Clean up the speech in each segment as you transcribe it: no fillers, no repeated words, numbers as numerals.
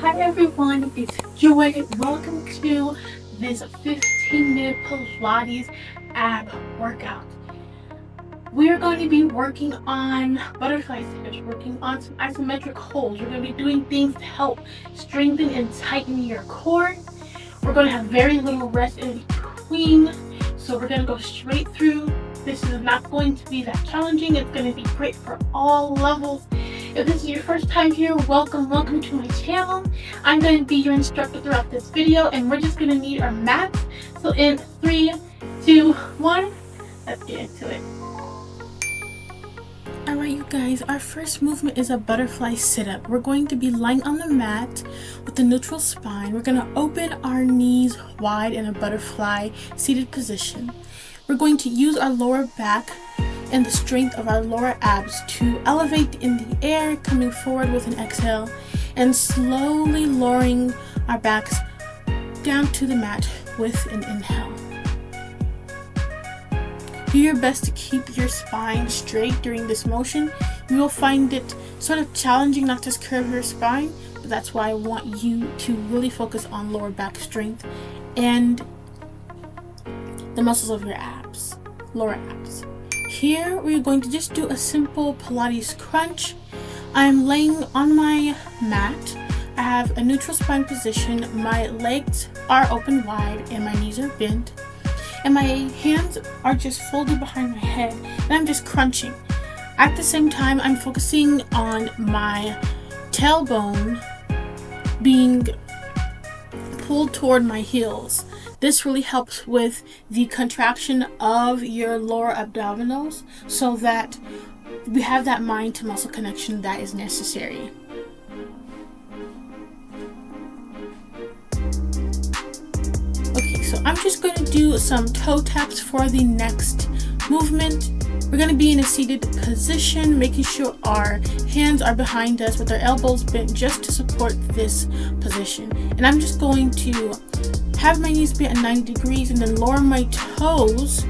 Hi everyone, it's Joy. Welcome to this 15-minute Pilates ab workout. We're going to be working on butterfly sit-ups, working on some isometric holds. We're going to be doing things to help strengthen and tighten your core. We're going to have very little rest in between, so we're going to go straight through. This is not going to be that challenging. It's going to be great for all levels. If this is your first time here, welcome to my channel. I'm going to be your instructor throughout this video, and we're just going to need our mats. So in 3, 2, 1, let's get into it. Alright you guys, our first movement is a butterfly sit-up. We're going to be lying on the mat with a neutral spine. We're going to open our knees wide in a butterfly seated position. We're going to use our lower back and the strength of our lower abs to elevate in the air, coming forward with an exhale and slowly lowering our backs down to the mat with an inhale. Do your best to keep your spine straight during this motion. You will find it sort of challenging not to curve your spine, but that's why I want you to really focus on lower back strength and the muscles of your abs, lower abs. Here we're going to just do a simple Pilates crunch. I'm laying on my mat. I have a neutral spine position. My legs are open wide and my knees are bent. And my hands are just folded behind my head and I'm just crunching. At the same time, I'm focusing on my tailbone being pulled toward my heels. This really helps with the contraction of your lower abdominals so that we have that mind to muscle connection that is necessary. Okay, so I'm just going to do some toe taps for the next movement. We're going to be in a seated position, making sure our hands are behind us with our elbows bent just to support this position. And I'm just going to have my knees bent at 90 degrees and then lower my toes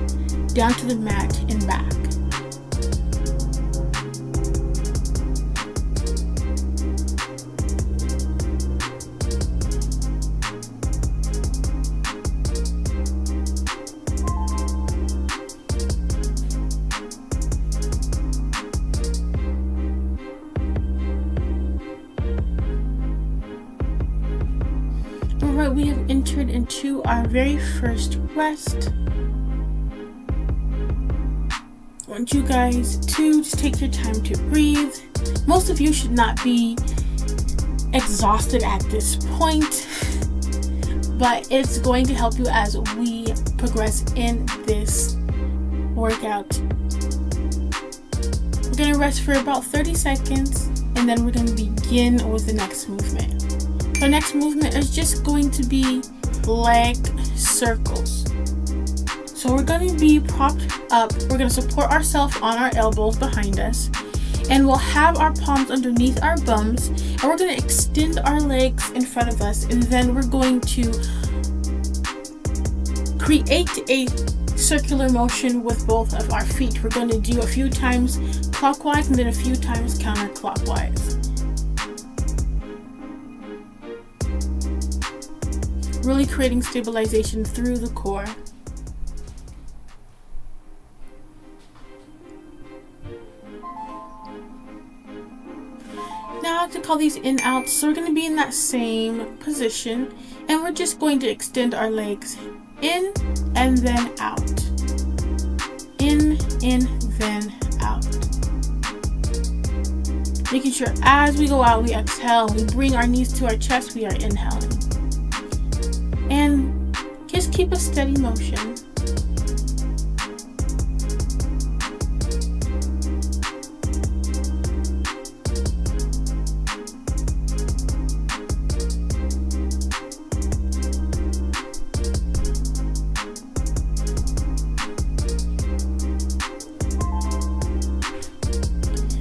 down to the mat and back. Alright, we have entered into our very first rest. I want you guys to just take your time to breathe. Most of you should not be exhausted at this point, but it's going to help you as we progress in this workout. We're going to rest for about 30 seconds and then we're going to begin with the next movement. Our next movement is just going to be leg circles. So we're going to be propped up. We're going to support ourselves on our elbows behind us. And we'll have our palms underneath our bums. And we're going to extend our legs in front of us. And then we're going to create a circular motion with both of our feet. We're going to do a few times clockwise and then a few times counterclockwise. Really creating stabilization through the core. Now I like to call these in-outs, so we're going to be in that same position and we're just going to extend our legs in and then out. In, then out. Making sure as we go out, we exhale. We bring our knees to our chest, we are inhaling. And just keep a steady motion.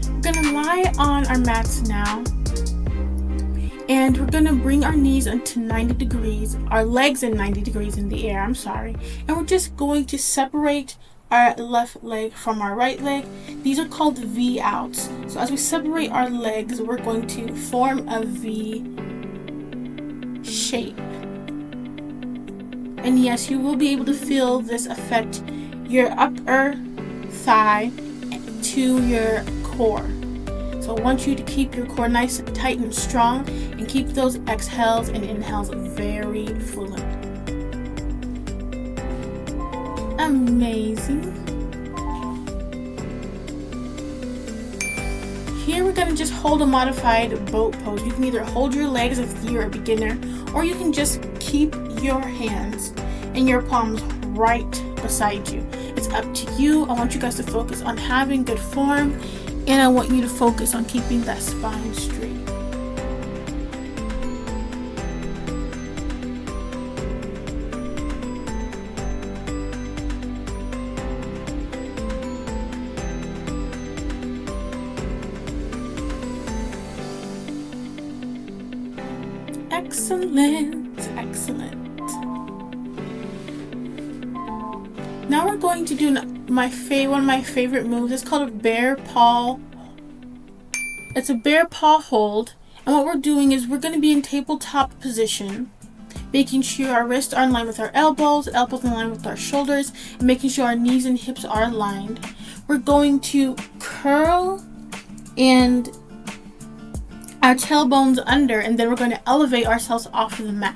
We're gonna lie on our mats now. And we're going to bring our knees into 90 degrees, our legs in 90 degrees in the air, and we're just going to separate our left leg from our right leg. These are called V outs. So as we separate our legs, we're going to form a V shape. And yes, you will be able to feel this affect your upper thigh to your core. So I want you to keep your core nice, tight, and strong, and keep those exhales and inhales very fluent. Amazing. Here we're going to just hold a modified boat pose. You can either hold your legs if you're a beginner, or you can just keep your hands and your palms right beside you. It's up to you. I want you guys to focus on having good form, and I want you to focus on keeping that spine straight. Excellent, excellent. Now we're going to do one of my favorite moves. It's called a bear paw. It's a bear paw hold. And what we're doing is we're going to be in tabletop position, making sure our wrists are in line with our elbows in line with our shoulders, and making sure our knees and hips are aligned. We're going to curl and our tailbones under, and then we're going to elevate ourselves off of the mat.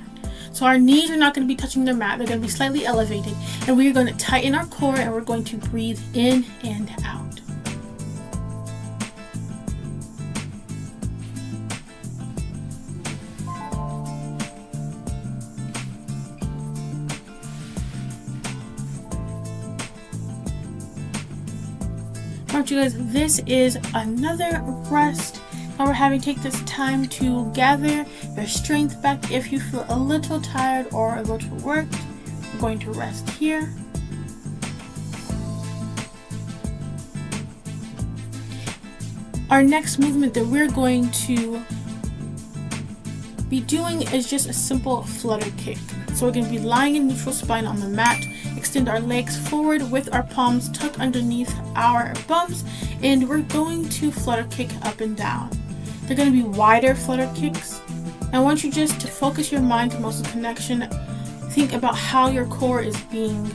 So our knees are not going to be touching the mat, they're going to be slightly elevated, and we're going to tighten our core, and we're going to breathe in and out. Alright, you guys, this is another rest. Now we're having to take this time to gather your strength back. If you feel a little tired or a little worked, we're going to rest here. Our next movement that we're going to be doing is just a simple flutter kick. So we're going to be lying in neutral spine on the mat, extend our legs forward with our palms tucked underneath our bums, and we're going to flutter kick up and down. They're going to be wider flutter kicks. I want you just to focus your mind to muscle connection. Think about how your core is being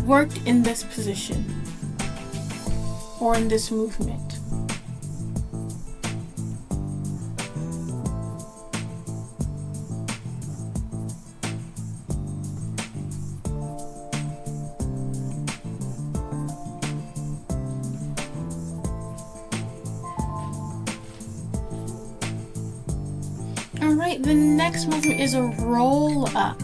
worked in this position or in this movement. Alright, the next movement is a roll up.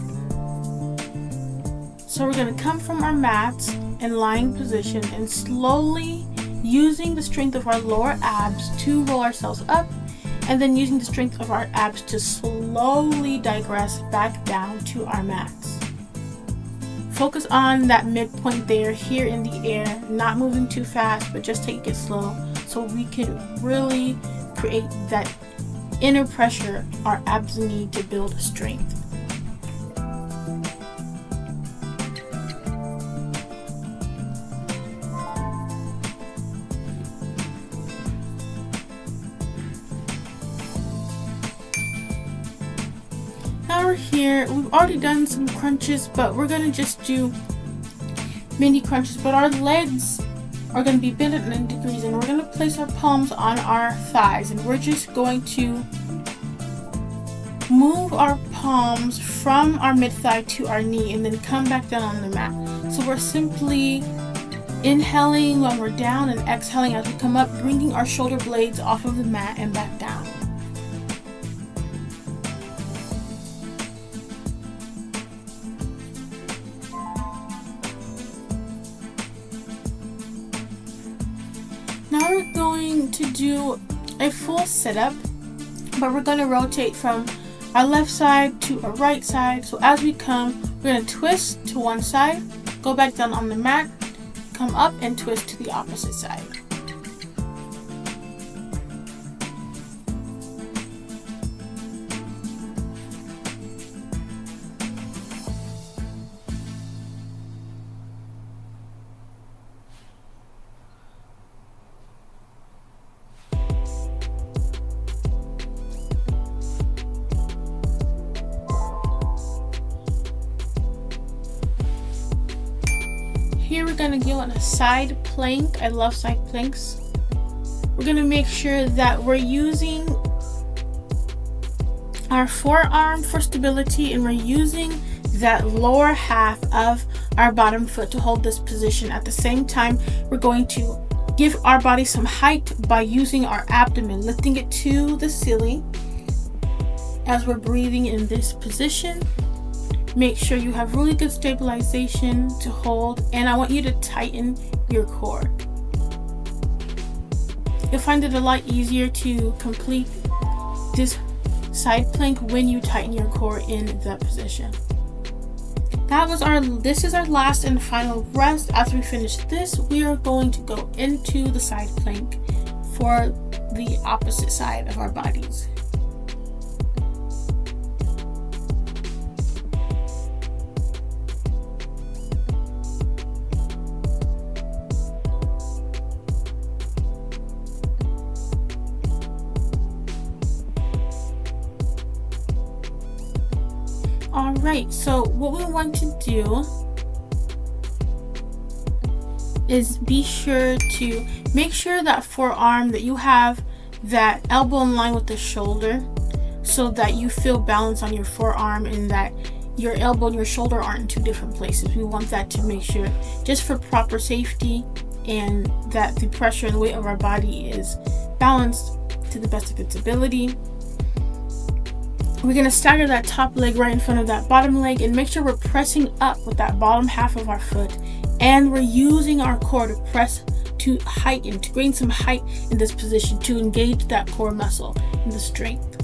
So we're going to come from our mats in lying position and slowly, using the strength of our lower abs, to roll ourselves up, and then using the strength of our abs to slowly digress back down to our mats. Focus on that midpoint there, here in the air, not moving too fast, but just take it slow so we can really create that inner pressure our abs need to build strength. Now we're here. We've already done some crunches, but we're going to just do mini crunches, but our legs are going to be bent at 90 degrees, and we're going to place our palms on our thighs, and we're just going to move our palms from our mid thigh to our knee and then come back down on the mat. So we're simply inhaling when we're down and exhaling as we come up, bringing our shoulder blades off of the mat and back down. Now we're going to do a full sit-up, but we're going to rotate from our left side to our right side. So as we come, we're going to twist to one side, go back down on the mat, come up and twist to the opposite side. here we're going to go on a side plank. I love side planks. We're going to make sure that we're using our forearm for stability, and we're using that lower half of our bottom foot to hold this position. At the same time, we're going to give our body some height by using our abdomen, lifting it to the ceiling as we're breathing in this position. Make sure you have really good stabilization to hold, and I want you to tighten your core. You'll find it a lot easier to complete this side plank when you tighten your core in that position. This is our last and final rest. After we finish this, we are going to go into the side plank for the opposite side of our bodies. Alright, so what we want to do is be sure to make sure that forearm, that you have that elbow in line with the shoulder, so that you feel balance on your forearm and that your elbow and your shoulder aren't in two different places. We want that to make sure, just for proper safety, and that the pressure and the weight of our body is balanced to the best of its ability. We're going to stagger that top leg right in front of that bottom leg and make sure we're pressing up with that bottom half of our foot, and we're using our core to press to heighten, to gain some height in this position, to engage that core muscle and the strength.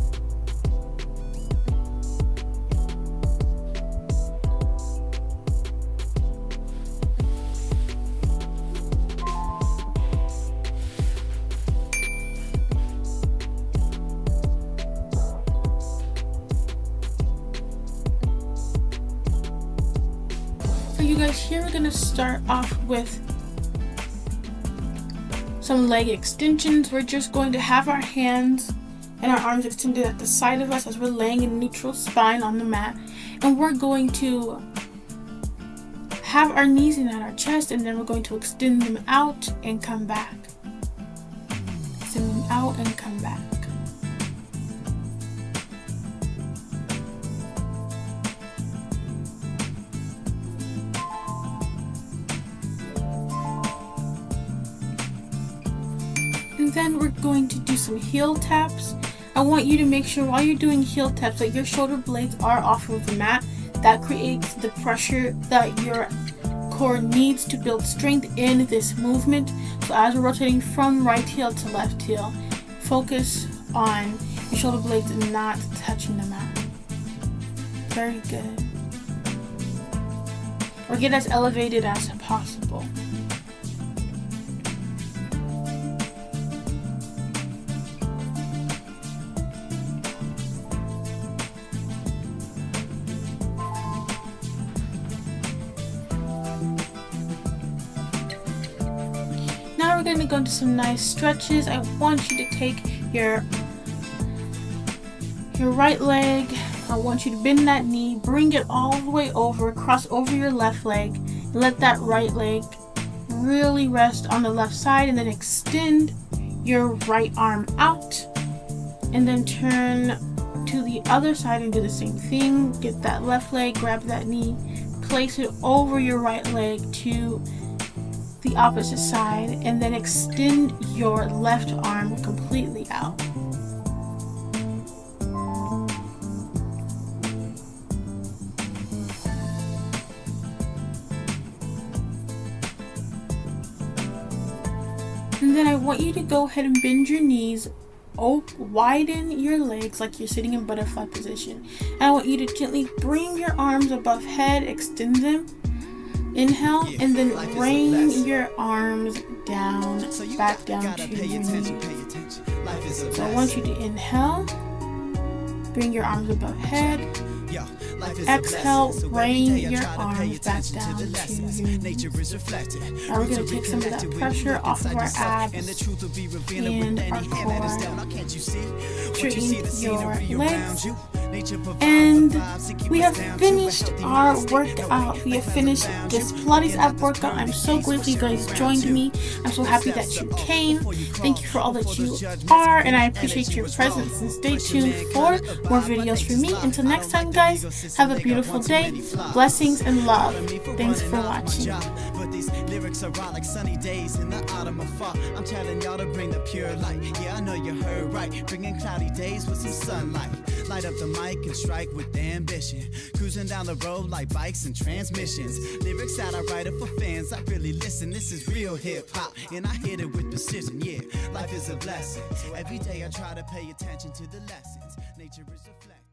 You guys, here we're going to start off with some leg extensions. We're just going to have our hands and our arms extended at the side of us as we're laying in neutral spine on the mat, and we're going to have our knees in at our chest, and then we're going to extend them out and come back. Extend them out and come back. And then we're going to do some heel taps. I want you to make sure while you're doing heel taps that your shoulder blades are off of the mat. That creates the pressure that your core needs to build strength in this movement. So as we're rotating from right heel to left heel, focus on your shoulder blades and not touching the mat. Very good. Or get as elevated as possible. Now we're going to go into some nice stretches. I want you to take your right leg. I want you to bend that knee, bring it all the way over, cross over your left leg, and let that right leg really rest on the left side, and then extend your right arm out, and then turn to the other side and do the same thing. Get that left leg, grab that knee, place it over your right leg to the opposite side, and then extend your left arm completely out. And then I want you to go ahead and bend your knees, widen your legs like you're sitting in butterfly position. And I want you to gently bring your arms above head, extend them. Inhale, and then rain your arms down, back down to your knees. So I want you to inhale, bring your arms above head. Exhale, rain your arms back down to your knees. Now we're going to take some of that pressure off of our abs and our core. Straighten your legs And we have finished our workout. We have finished this Pilates app workout. I'm so grateful you guys joined me. I'm so happy that you came. Thank you for all that you are, and I appreciate your presence. And stay tuned for more videos from me. Until next time, guys, have a beautiful day. Blessings and love. Thanks for watching. But these lyrics are raw like sunny days in the autumn of fall. I'm telling y'all to bring the pure light. Yeah, I know you heard right. Bringing cloudy days with some sunlight. Light up the mic and strike with ambition. Cruising down the road like bikes and transmissions. Lyrics that I write up for fans. I really listen. This is real hip hop, and I hit it with precision. Yeah, life is a blessing. Every day I try to pay attention to the lessons. Nature is a flex.